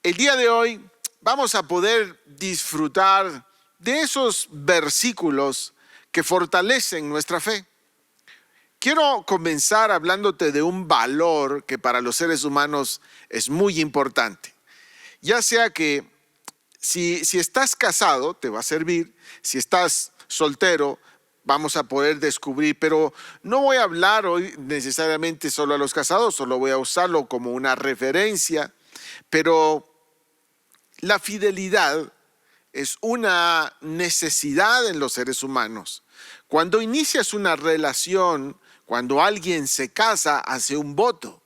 El día de hoy vamos a poder disfrutar de esos versículos que fortalecen nuestra fe. Quiero comenzar hablándote de un valor que para los seres humanos es muy importante. Ya sea que si estás casado, te va a servir. Si estás soltero, vamos a poder descubrir. Pero no voy a hablar hoy necesariamente solo a los casados, solo voy a usarlo como una referencia. Pero la fidelidad es una necesidad en los seres humanos. Cuando inicias una relación, cuando alguien se casa, hace un voto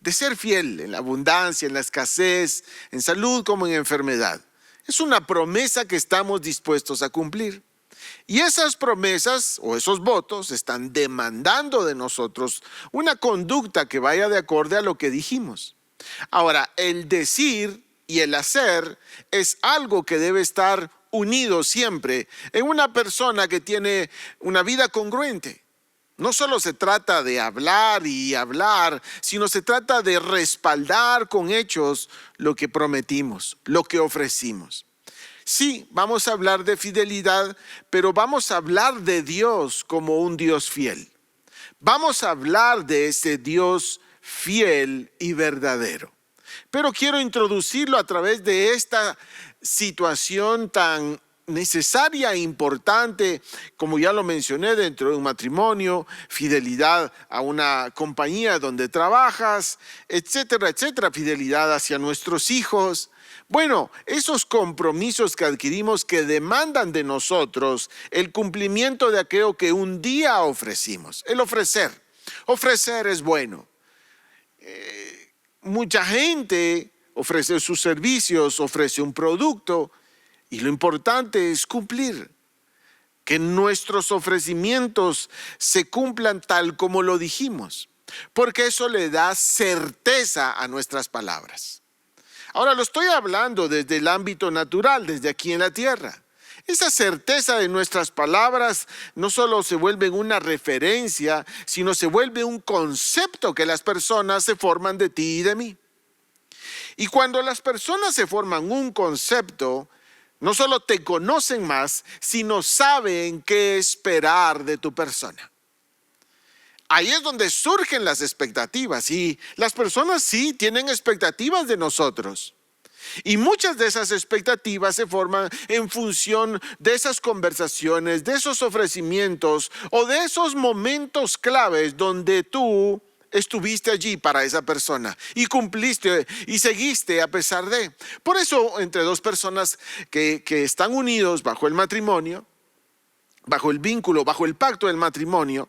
de ser fiel en la abundancia, en la escasez, en salud como en enfermedad. Es una promesa que estamos dispuestos a cumplir. Y esas promesas o esos votos están demandando de nosotros una conducta que vaya de acorde a lo que dijimos. Ahora, el decir y el hacer es algo que debe estar unido siempre en una persona que tiene una vida congruente. No solo se trata de hablar y hablar, sino se trata de respaldar con hechos lo que prometimos, lo que ofrecimos. Sí, vamos a hablar de fidelidad, pero vamos a hablar de Dios como un Dios fiel. Vamos a hablar de ese Dios fiel y verdadero. Pero quiero introducirlo a través de esta situación tan necesaria e importante, como ya lo mencioné, dentro de un matrimonio, fidelidad a una compañía donde trabajas, etcétera, etcétera, fidelidad hacia nuestros hijos. Bueno, esos compromisos que adquirimos que demandan de nosotros el cumplimiento de aquello que un día ofrecimos, el ofrecer. Ofrecer es bueno. Mucha gente ofrece sus servicios, ofrece un producto, y lo importante es cumplir, que nuestros ofrecimientos se cumplan tal como lo dijimos, porque eso le da certeza a nuestras palabras. Ahora lo estoy hablando desde el ámbito natural, desde aquí en la tierra. Esa certeza de nuestras palabras no solo se vuelve una referencia, sino se vuelve un concepto que las personas se forman de ti y de mí. Y cuando las personas se forman un concepto, no solo te conocen más, sino saben qué esperar de tu persona. Ahí es donde surgen las expectativas, y las personas sí tienen expectativas de nosotros. Y muchas de esas expectativas se forman en función de esas conversaciones, de esos ofrecimientos o de esos momentos claves donde tú estuviste allí para esa persona y cumpliste y seguiste a pesar de. Por eso, entre dos personas que están unidos bajo el matrimonio, bajo el vínculo, bajo el pacto del matrimonio,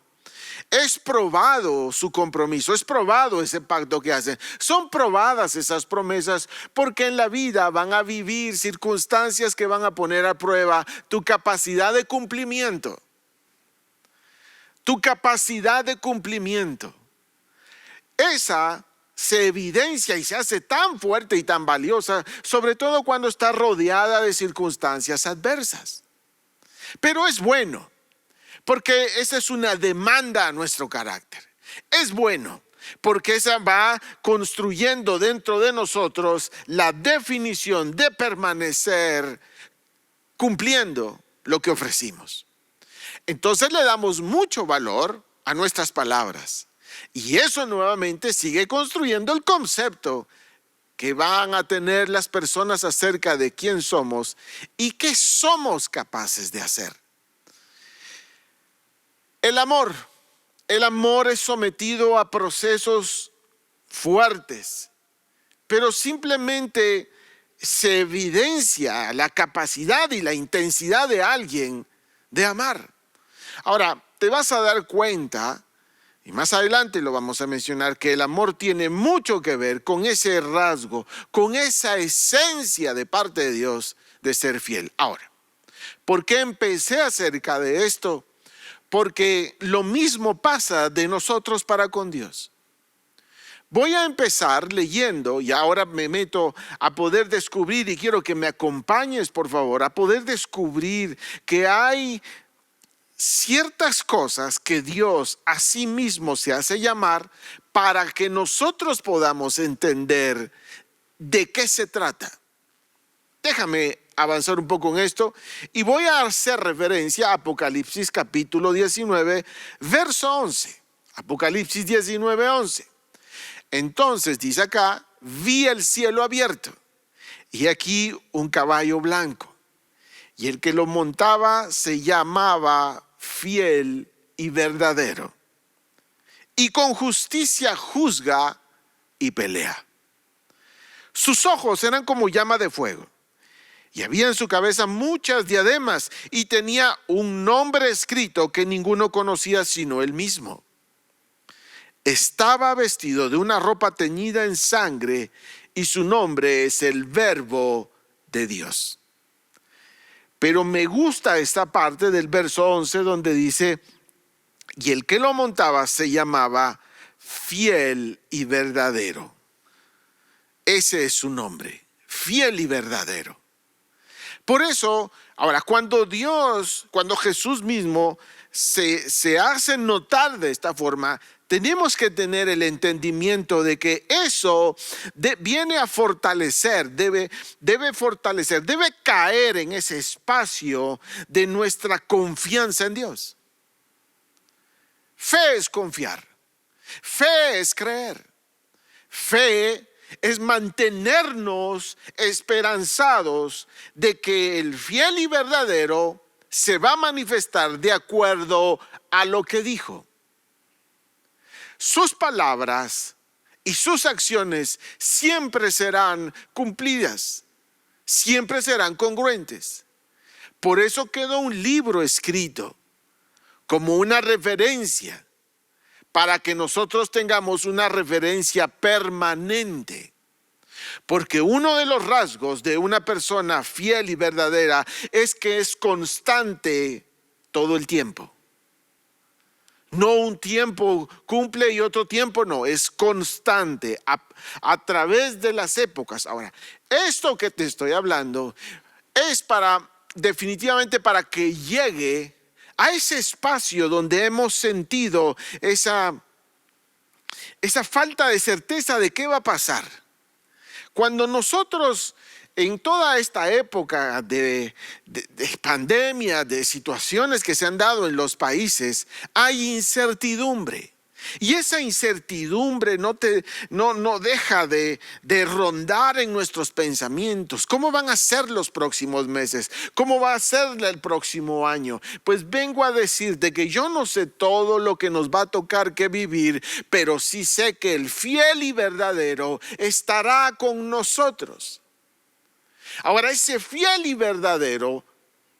es probado su compromiso, es probado ese pacto que hacen. Son probadas esas promesas porque en la vida van a vivir circunstancias que van a poner a prueba tu capacidad de cumplimiento. Tu capacidad de cumplimiento. Esa se evidencia y se hace tan fuerte y tan valiosa, sobre todo cuando está rodeada de circunstancias adversas. Pero es bueno, porque esa es una demanda a nuestro carácter. Es bueno, porque esa va construyendo dentro de nosotros la definición de permanecer cumpliendo lo que ofrecimos. Entonces le damos mucho valor a nuestras palabras. Y eso nuevamente sigue construyendo el concepto que van a tener las personas acerca de quién somos y qué somos capaces de hacer. El amor es sometido a procesos fuertes, pero simplemente se evidencia la capacidad y la intensidad de alguien de amar. Ahora, te vas a dar cuenta, y más adelante lo vamos a mencionar, que el amor tiene mucho que ver con ese rasgo, con esa esencia de parte de Dios de ser fiel. Ahora, ¿por qué empecé acerca de esto? Porque lo mismo pasa de nosotros para con Dios. Voy a empezar leyendo, y ahora me meto a poder descubrir, y quiero que me acompañes por favor, a poder descubrir que hay ciertas cosas que Dios a sí mismo se hace llamar para que nosotros podamos entender ¿De qué se trata? Déjame avanzar un poco en esto y voy a hacer referencia a Apocalipsis capítulo 19, verso 11. Apocalipsis 19, 11. Entonces dice acá, vi el cielo abierto y aquí un caballo blanco, y el que lo montaba se llamaba Fiel y Verdadero, y con justicia juzga y pelea. Sus ojos eran como llama de fuego, y había en su cabeza muchas diademas, y tenía un nombre escrito que ninguno conocía sino él mismo. Estaba vestido de una ropa teñida en sangre, y su nombre es el Verbo de Dios. Pero me gusta esta parte del verso 11 donde dice, y el que lo montaba se llamaba Fiel y Verdadero. Ese es su nombre, Fiel y Verdadero. Por eso, ahora, cuando Jesús mismo se hace notar de esta forma, tenemos que tener el entendimiento de que eso viene a fortalecer, debe fortalecer, debe caer en ese espacio de nuestra confianza en Dios. Fe es confiar, fe es creer, fe es mantenernos esperanzados de que el fiel y verdadero se va a manifestar de acuerdo a lo que dijo. Sus palabras y sus acciones siempre serán cumplidas, siempre serán congruentes. Por eso quedó un libro escrito como una referencia, para que nosotros tengamos una referencia permanente. Porque uno de los rasgos de una persona fiel y verdadera es que es constante todo el tiempo. No un tiempo cumple y otro tiempo no, es constante a través de las épocas. Ahora, esto que te estoy hablando es definitivamente para que llegue a ese espacio donde hemos sentido esa falta de certeza de qué va a pasar. Cuando nosotros en toda esta época de pandemia, de situaciones que se han dado en los países, hay incertidumbre. Y esa incertidumbre no deja de rondar en nuestros pensamientos. ¿Cómo van a ser los próximos meses? ¿Cómo va a ser el próximo año? Pues vengo a decirte que yo no sé todo lo que nos va a tocar que vivir, pero sí sé que el fiel y verdadero estará con nosotros. Ahora, ese fiel y verdadero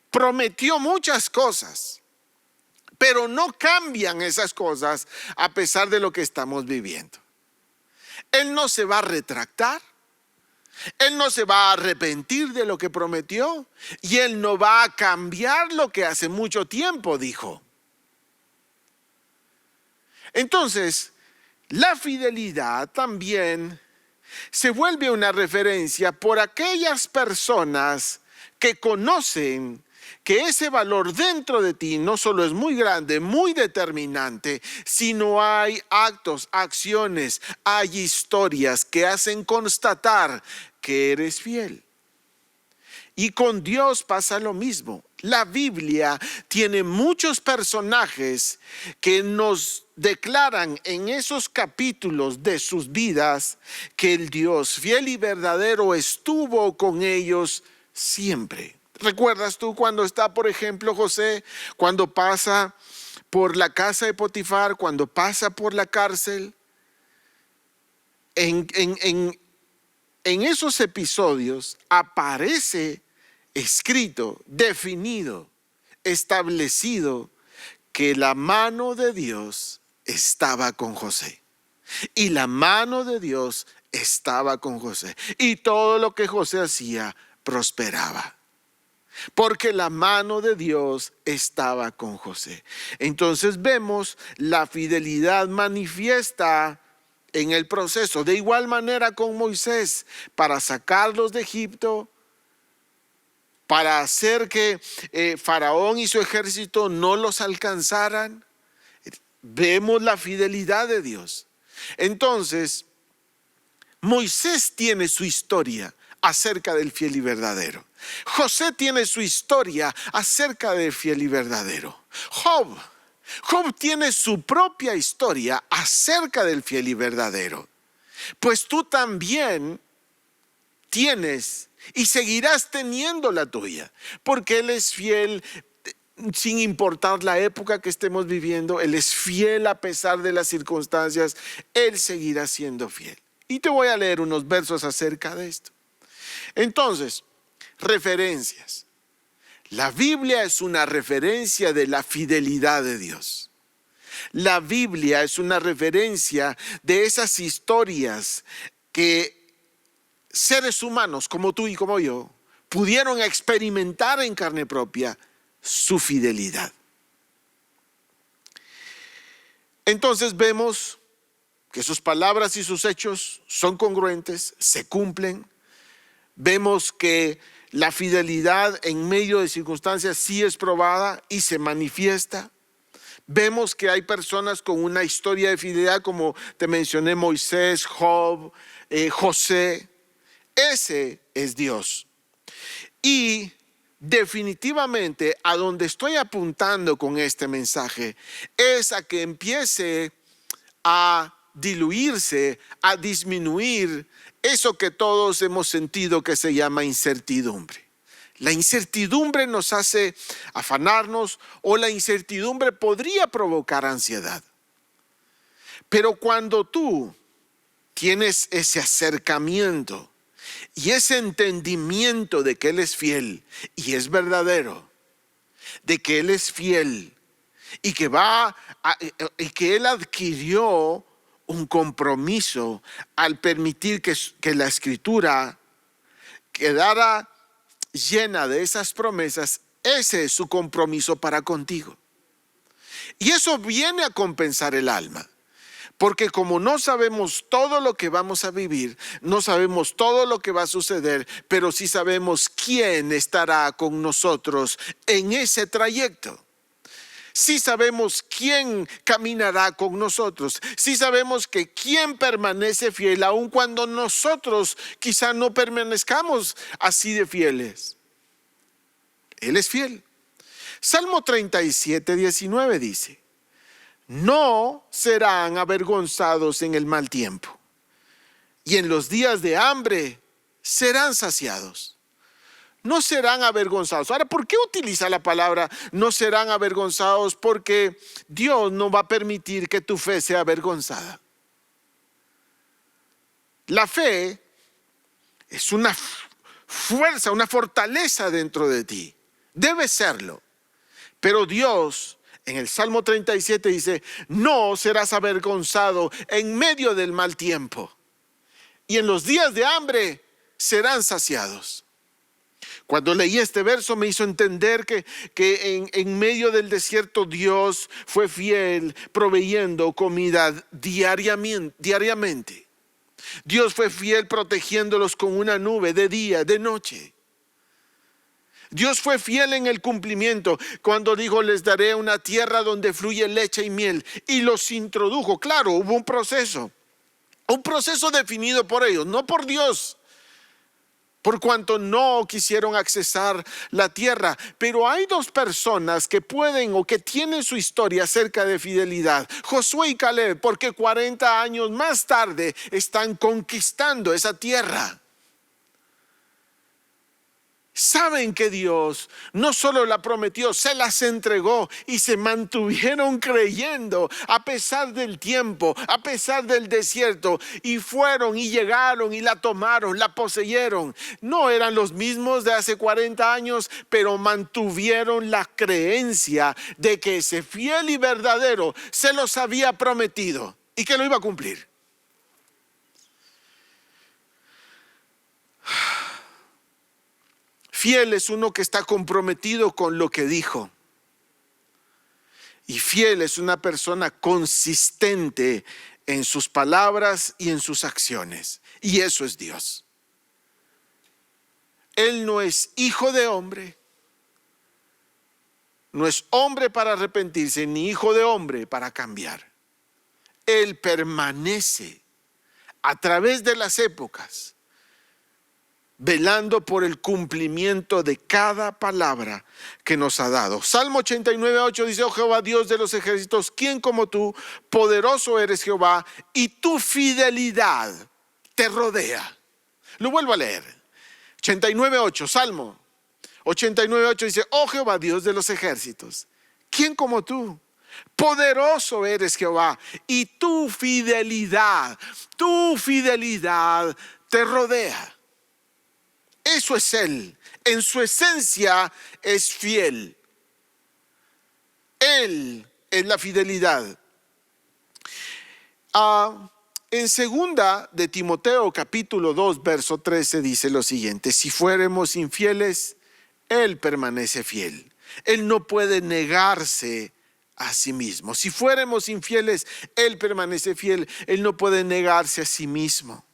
prometió muchas cosas, pero no cambian esas cosas a pesar de lo que estamos viviendo. Él no se va a retractar, Él no se va a arrepentir de lo que prometió, y Él no va a cambiar lo que hace mucho tiempo dijo. Entonces, la fidelidad también se vuelve una referencia por aquellas personas que conocen que ese valor dentro de ti no solo es muy grande, muy determinante, sino hay actos, acciones, hay historias que hacen constatar que eres fiel. Y con Dios pasa lo mismo. La Biblia tiene muchos personajes que nos declaran en esos capítulos de sus vidas que el Dios fiel y verdadero estuvo con ellos siempre. ¿Recuerdas tú cuando está, por ejemplo, José, cuando pasa por la casa de Potifar, cuando pasa por la cárcel? En esos episodios aparece escrito, definido, establecido que la mano de Dios estaba con José. Y la mano de Dios estaba con José. Y todo lo que José hacía prosperaba, porque la mano de Dios estaba con José. Entonces vemos la fidelidad manifiesta en el proceso. De igual manera con Moisés, para sacarlos de Egipto, para hacer que Faraón y su ejército no los alcanzaran. Vemos la fidelidad de Dios. Entonces, Moisés tiene su historia acerca del fiel y verdadero. José tiene su historia acerca del fiel y verdadero. Job tiene su propia historia acerca del fiel y verdadero. Pues tú también tienes y seguirás teniendo la tuya, porque Él es fiel sin importar la época que estemos viviendo. Él es fiel a pesar de las circunstancias. Él seguirá siendo fiel. Y te voy a leer unos versos acerca de esto. Entonces, referencias. La Biblia es una referencia de la fidelidad de Dios. La Biblia es una referencia de esas historias que seres humanos como tú y como yo pudieron experimentar en carne propia su fidelidad. Entonces vemos que sus palabras y sus hechos son congruentes, se cumplen. Vemos que la fidelidad en medio de circunstancias sí es probada y se manifiesta. Vemos que hay personas con una historia de fidelidad, como te mencioné, Moisés, Job, José. Ese es Dios. Y definitivamente a donde estoy apuntando con este mensaje es a que empiece a diluirse, a disminuir eso que todos hemos sentido que se llama incertidumbre. La incertidumbre nos hace afanarnos, o la incertidumbre podría provocar ansiedad. Pero cuando tú tienes ese acercamiento y ese entendimiento de que Él es fiel y es verdadero, de que Él es fiel y que Él adquirió un compromiso al permitir que la Escritura quedara llena de esas promesas, ese es su compromiso para contigo. Y eso viene a compensar el alma. Porque como no sabemos todo lo que vamos a vivir, no sabemos todo lo que va a suceder, pero sí sabemos quién estará con nosotros en ese trayecto. Sí sabemos quién caminará con nosotros. Sí sabemos que quién permanece fiel, aun cuando nosotros quizá no permanezcamos así de fieles. Él es fiel. Salmo 37, 19 dice: no serán avergonzados en el mal tiempo, y en los días de hambre serán saciados. No serán avergonzados. Ahora, ¿por qué utiliza la palabra no serán avergonzados? Porque Dios no va a permitir que tu fe sea avergonzada. La fe es una fuerza, una fortaleza dentro de ti. Debe serlo. Pero Dios, en el Salmo 37 dice: no serás avergonzado en medio del mal tiempo, y en los días de hambre serán saciados. Cuando leí este verso me hizo entender que en medio del desierto Dios fue fiel proveyendo comida diariamente. Dios fue fiel protegiéndolos con una nube de día, de noche. Dios fue fiel en el cumplimiento cuando dijo: les daré una tierra donde fluye leche y miel, y los introdujo. Claro, hubo un proceso definido por ellos, no por Dios, por cuanto no quisieron accesar la tierra. Pero hay dos personas que pueden o que tienen su historia acerca de fidelidad: Josué y Caleb, porque 40 años más tarde están conquistando esa tierra. Saben que Dios no solo la prometió, se las entregó, y se mantuvieron creyendo a pesar del tiempo, a pesar del desierto, y fueron y llegaron y la tomaron, la poseyeron. No eran los mismos de hace 40 años, pero mantuvieron la creencia de que ese fiel y verdadero se los había prometido y que lo iba a cumplir. Fiel es uno que está comprometido con lo que dijo. Y fiel es una persona consistente en sus palabras y en sus acciones. Y eso es Dios. Él no es hijo de hombre. No es hombre para arrepentirse, ni hijo de hombre para cambiar. Él permanece a través de las épocas, velando por el cumplimiento de cada palabra que nos ha dado. Salmo 89:8 dice: oh Jehová, Dios de los ejércitos, ¿quién como tú? Poderoso eres Jehová, y tu fidelidad te rodea. Lo vuelvo a leer. 89:8, Salmo 89:8 dice: oh Jehová, Dios de los ejércitos, ¿quién como tú? Poderoso eres Jehová, y tu fidelidad te rodea. Eso es Él. En su esencia es fiel. Él es la fidelidad. En segunda de Timoteo capítulo 2 verso 13 dice lo siguiente: si fuéramos infieles, Él permanece fiel. Él no puede negarse a sí mismo. Si fuéramos infieles, Él permanece fiel. Él no puede negarse a sí mismo.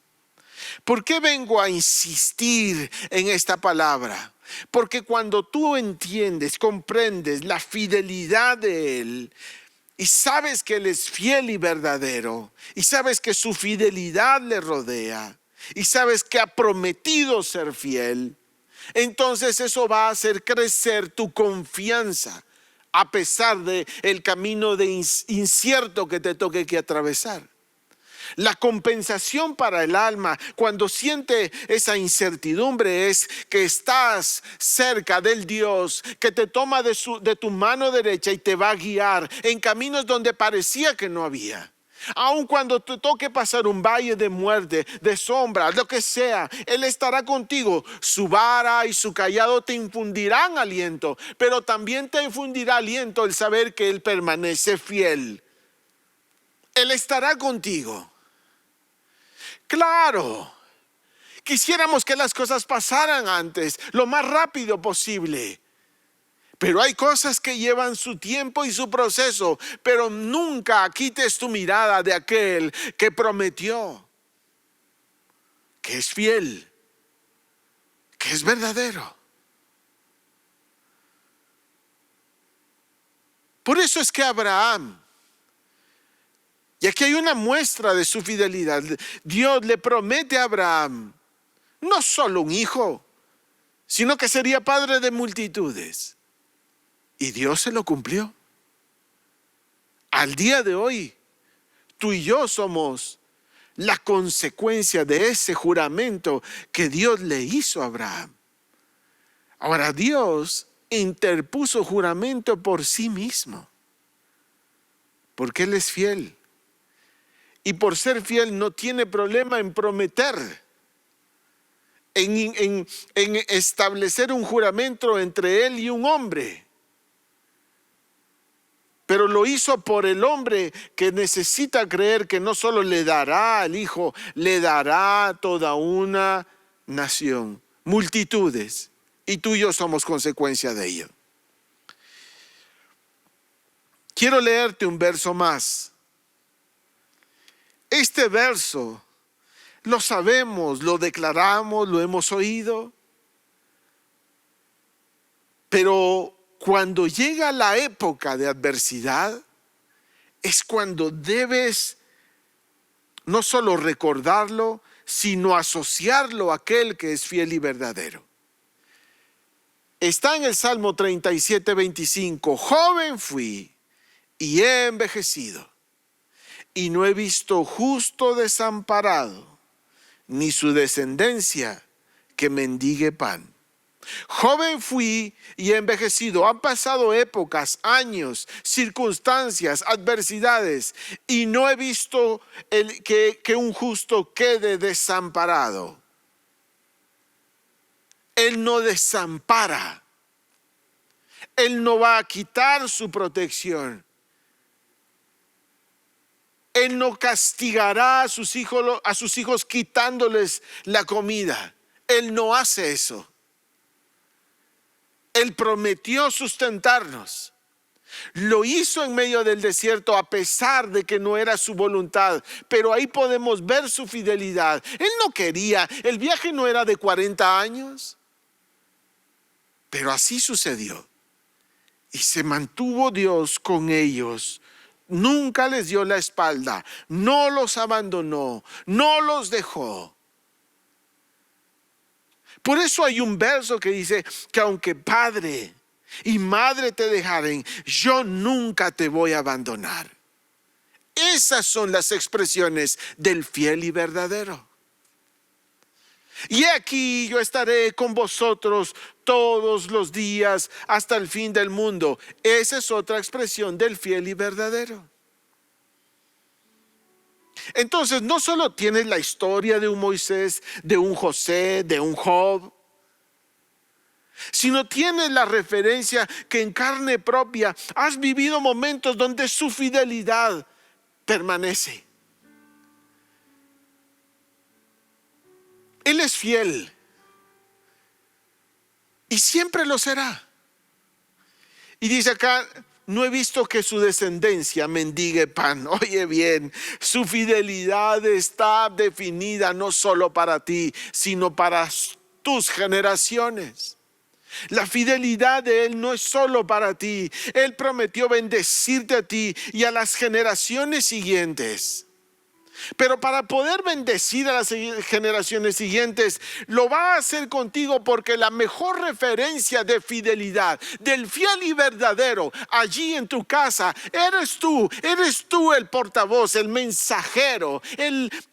¿Por qué vengo a insistir en esta palabra? Porque cuando tú entiendes, comprendes la fidelidad de Él, y sabes que Él es fiel y verdadero, y sabes que su fidelidad le rodea, y sabes que ha prometido ser fiel, entonces eso va a hacer crecer tu confianza, a pesar de el camino de incierto que te toque que atravesar. La compensación para el alma cuando siente esa incertidumbre es que estás cerca del Dios que te toma de tu mano derecha y te va a guiar en caminos donde parecía que no había. Aun cuando te toque pasar un valle de muerte, de sombra, lo que sea, Él estará contigo. Su vara y su cayado te infundirán aliento, pero también te infundirá aliento el saber que Él permanece fiel. Él estará contigo. Claro, quisiéramos que las cosas pasaran antes, lo más rápido posible. Pero hay cosas que llevan su tiempo y su proceso. Pero nunca quites tu mirada de aquel que prometió, que es fiel, que es verdadero. Por eso es que Abraham, y aquí hay una muestra de su fidelidad, Dios le promete a Abraham no solo un hijo, sino que sería padre de multitudes. Y Dios se lo cumplió. Al día de hoy, tú y yo somos la consecuencia de ese juramento que Dios le hizo a Abraham. Ahora, Dios interpuso juramento por sí mismo, porque Él es fiel. Y por ser fiel no tiene problema en prometer, en establecer un juramento entre Él y un hombre. Pero lo hizo por el hombre que necesita creer que no solo le dará al hijo, le dará toda una nación, multitudes. Y tú y yo somos consecuencia de ello. Quiero leerte un verso más. Este verso lo sabemos, lo declaramos, lo hemos oído. Pero cuando llega la época de adversidad, es cuando debes no solo recordarlo, sino asociarlo a aquel que es fiel y verdadero. Está en el Salmo 37:25. Joven fui y he envejecido, y no he visto justo desamparado, ni su descendencia que mendigue pan. Joven fui y he envejecido. Han pasado épocas, años, circunstancias, adversidades, y no he visto que un justo quede desamparado. Él no desampara. Él no va a quitar su protección. Él no castigará a sus hijos quitándoles la comida. Él no hace eso. Él prometió sustentarnos. Lo hizo en medio del desierto a pesar de que no era su voluntad. Pero ahí podemos ver su fidelidad. Él no quería, el viaje no era de 40 años. Pero así sucedió. Y se mantuvo Dios con ellos Nunca les dio la espalda, no los abandonó, no los dejó. Por eso hay un verso que dice que aunque padre y madre te dejaren, yo nunca te voy a abandonar. Esas son las expresiones del fiel y verdadero. Y aquí yo estaré con vosotros todos los días hasta el fin del mundo. Esa es otra expresión del fiel y verdadero. Entonces no solo tienes la historia de un Moisés, de un José, de un Job, sino tienes la referencia que en carne propia has vivido momentos donde su fidelidad permanece. Él es fiel y siempre lo será. Y dice acá, no he visto que su descendencia mendigue pan. Oye bien, su fidelidad está definida no solo para ti, sino para tus generaciones. La fidelidad de Él no es solo para ti. Él prometió bendecirte a ti y a las generaciones siguientes. Pero para poder bendecir a las generaciones siguientes, lo va a hacer contigo, porque la mejor referencia de fidelidad, del fiel y verdadero, allí en tu casa, eres tú el portavoz, el mensajero,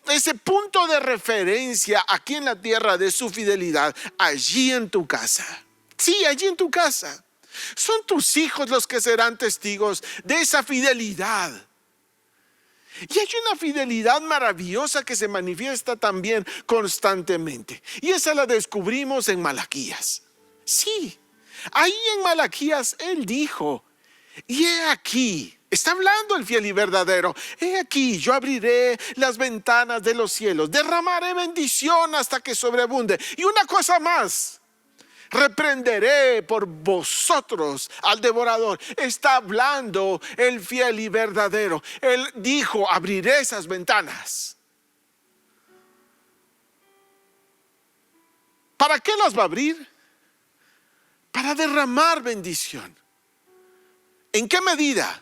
ese punto de referencia aquí en la tierra de su fidelidad, allí en tu casa. Sí, allí en tu casa. Son tus hijos los que serán testigos de esa fidelidad. Y hay una fidelidad maravillosa que se manifiesta también constantemente. Y esa la descubrimos en Malaquías. Sí, ahí en Malaquías Él dijo, y he aquí, está hablando el fiel y verdadero, he aquí, yo abriré las ventanas de los cielos, derramaré bendición hasta que sobreabunde. Y una cosa más, reprenderé por vosotros al devorador. Está hablando el fiel y verdadero. Él dijo, abriré esas ventanas. ¿Para qué las va a abrir? Para derramar bendición. ¿En qué medida?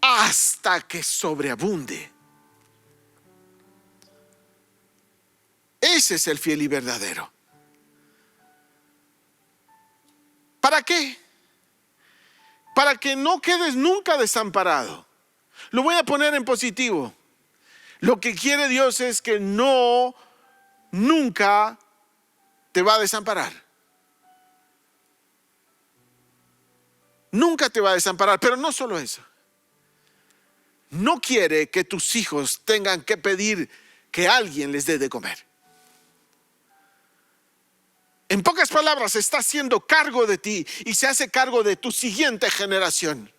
Hasta que sobreabunde. Ese es el fiel y verdadero. ¿Para qué? Para que no quedes nunca desamparado. Lo voy a poner en positivo. Lo que quiere Dios es que nunca te va a desamparar. Nunca te va a desamparar, pero no solo eso. No quiere que tus hijos tengan que pedir que alguien les dé de comer. En pocas palabras, está haciendo cargo de ti y se hace cargo de tu siguiente generación.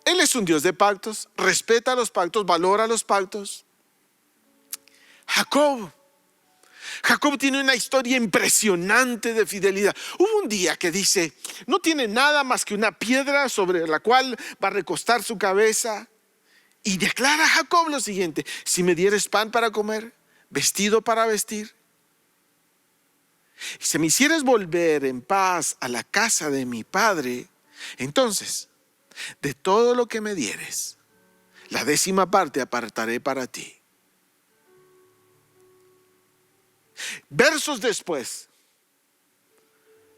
Él es un Dios de pactos, respeta los pactos, valora los pactos. Jacob tiene una historia impresionante de fidelidad. Hubo un día que dice, no tiene nada más que una piedra sobre la cual va a recostar su cabeza. Y declara Jacob lo siguiente: si me dieres pan para comer, vestido para vestir, y si me hicieres volver en paz a la casa de mi padre, entonces de todo lo que me dieres, la 10ª parte apartaré para ti. Versos después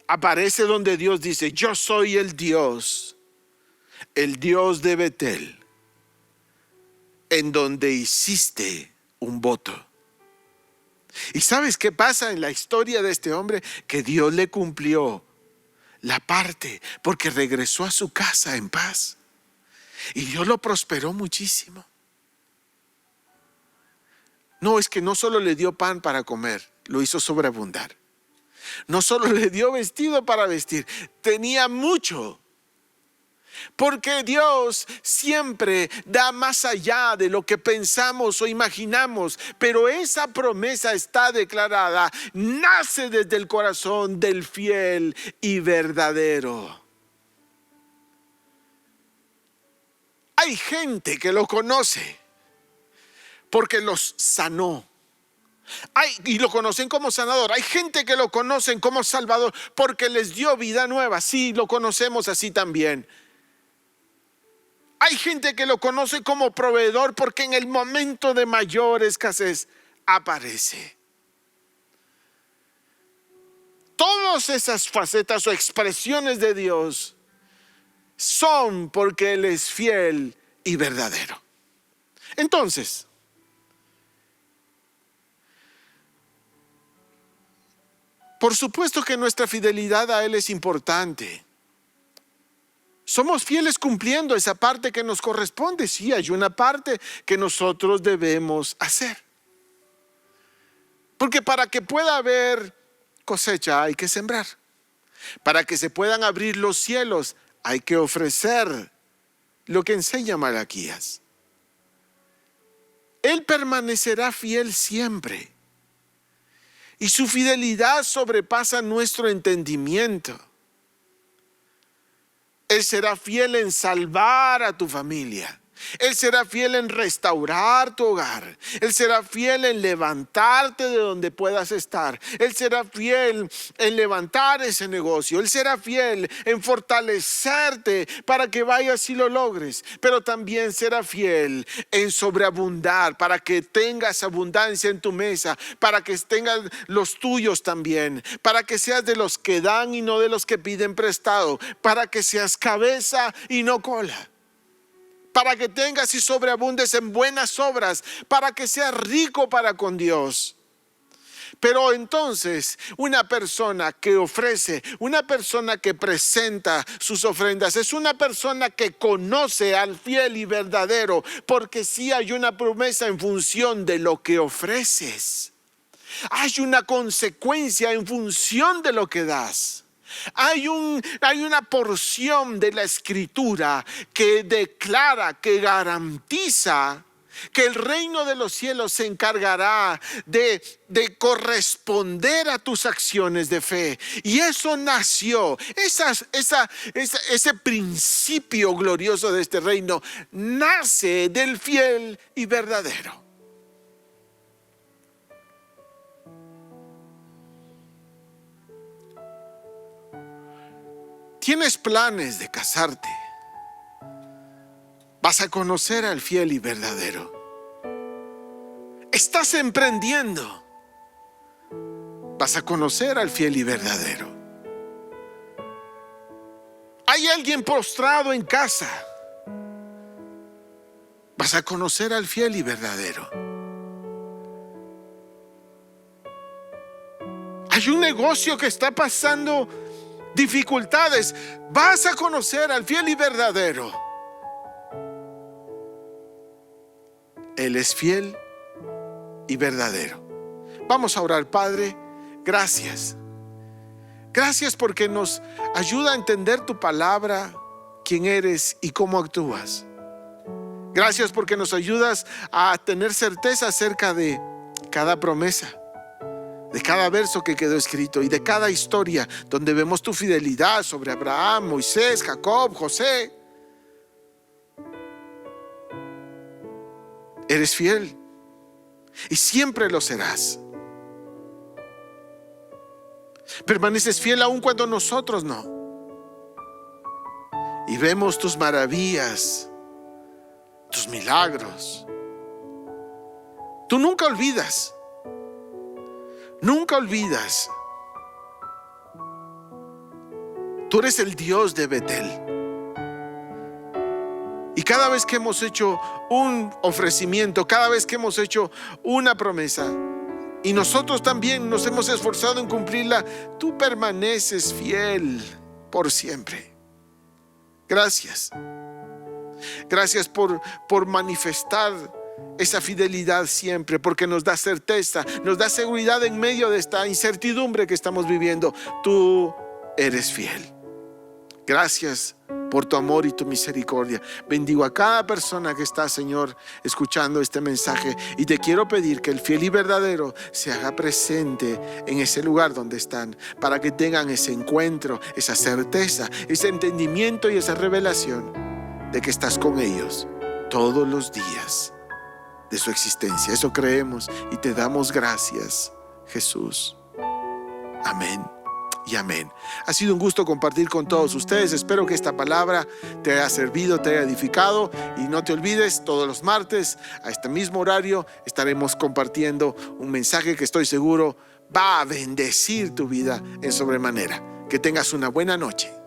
aparece donde Dios dice, yo soy el Dios de Betel, en donde hiciste un voto. ¿Y sabes qué pasa en la historia de este hombre? Que Dios le cumplió la parte, porque regresó a su casa en paz. Y Dios lo prosperó muchísimo. No, es que no solo le dio pan para comer, lo hizo sobreabundar. No solo le dio vestido para vestir, tenía mucho. Porque Dios siempre da más allá de lo que pensamos o imaginamos, pero esa promesa está declarada, nace desde el corazón del fiel y verdadero. Hay gente que lo conoce porque los sanó, Y lo conocen como sanador. Hay gente que lo conocen como salvador porque les dio vida nueva. Sí, lo conocemos así también. Hay gente que lo conoce como proveedor porque en el momento de mayor escasez aparece. Todas esas facetas o expresiones de Dios son porque Él es fiel y verdadero. Entonces, por supuesto que nuestra fidelidad a Él es importante. Somos fieles cumpliendo esa parte que nos corresponde. Sí, hay una parte que nosotros debemos hacer. Porque para que pueda haber cosecha hay que sembrar. Para que se puedan abrir los cielos hay que ofrecer lo que enseña Malaquías. Él permanecerá fiel siempre. Y su fidelidad sobrepasa nuestro entendimiento. Él será fiel en salvar a tu familia. Él será fiel en restaurar tu hogar. Él será fiel en levantarte de donde puedas estar. Él será fiel en levantar ese negocio. Él será fiel en fortalecerte para que vayas y lo logres. Pero también será fiel en sobreabundar para que tengas abundancia en tu mesa, para que tengas los tuyos también, para que seas de los que dan y no de los que piden prestado, para que seas cabeza y no cola. Para que tengas y sobreabundes en buenas obras, para que seas rico para con Dios. Pero entonces, una persona que ofrece, una persona que presenta sus ofrendas, es una persona que conoce al fiel y verdadero, porque sí hay una promesa en función de lo que ofreces. Hay una consecuencia en función de lo que das. Hay una porción de la Escritura que declara, que garantiza que el reino de los cielos se encargará de corresponder a tus acciones de fe. Y eso nació, ese principio glorioso de este reino nace del fiel y verdadero. Tienes planes de casarte. Vas a conocer al fiel y verdadero. Estás emprendiendo. Vas a conocer al fiel y verdadero. Hay alguien postrado en casa. Vas a conocer al fiel y verdadero. Hay un negocio que está pasando dificultades. Vas a conocer al fiel y verdadero. Él es fiel y verdadero. Vamos a orar. Padre, gracias. Gracias porque nos ayuda a entender tu palabra, quién eres y cómo actúas. Gracias porque nos ayudas a tener certeza acerca de cada promesa, de cada verso que quedó escrito y de cada historia donde vemos tu fidelidad sobre Abraham, Moisés, Jacob, José. Eres fiel y siempre lo serás. Permaneces fiel aun cuando nosotros no. Y vemos tus maravillas, tus milagros. Tú nunca olvidas. Nunca olvidas. Tú eres el Dios de Betel. Y cada vez que hemos hecho un ofrecimiento, cada vez que hemos hecho una promesa, y nosotros también nos hemos esforzado en cumplirla, tú permaneces fiel por siempre. Gracias. Gracias por manifestar esa fidelidad siempre, porque nos da certeza, nos da seguridad en medio de esta incertidumbre que estamos viviendo. Tú eres fiel. Gracias por tu amor y tu misericordia. Bendigo a cada persona que está, Señor, escuchando este mensaje, y te quiero pedir que el fiel y verdadero se haga presente en ese lugar donde están, para que tengan ese encuentro, esa certeza, ese entendimiento y esa revelación de que estás con ellos todos los días de su existencia. Eso creemos y te damos gracias, Jesús. Amén y amén. Ha sido un gusto compartir con todos ustedes. Espero que esta palabra te haya servido, te haya edificado. Y no te olvides, todos los martes a este mismo horario estaremos compartiendo un mensaje que estoy seguro va a bendecir tu vida en sobremanera. Que tengas una buena noche.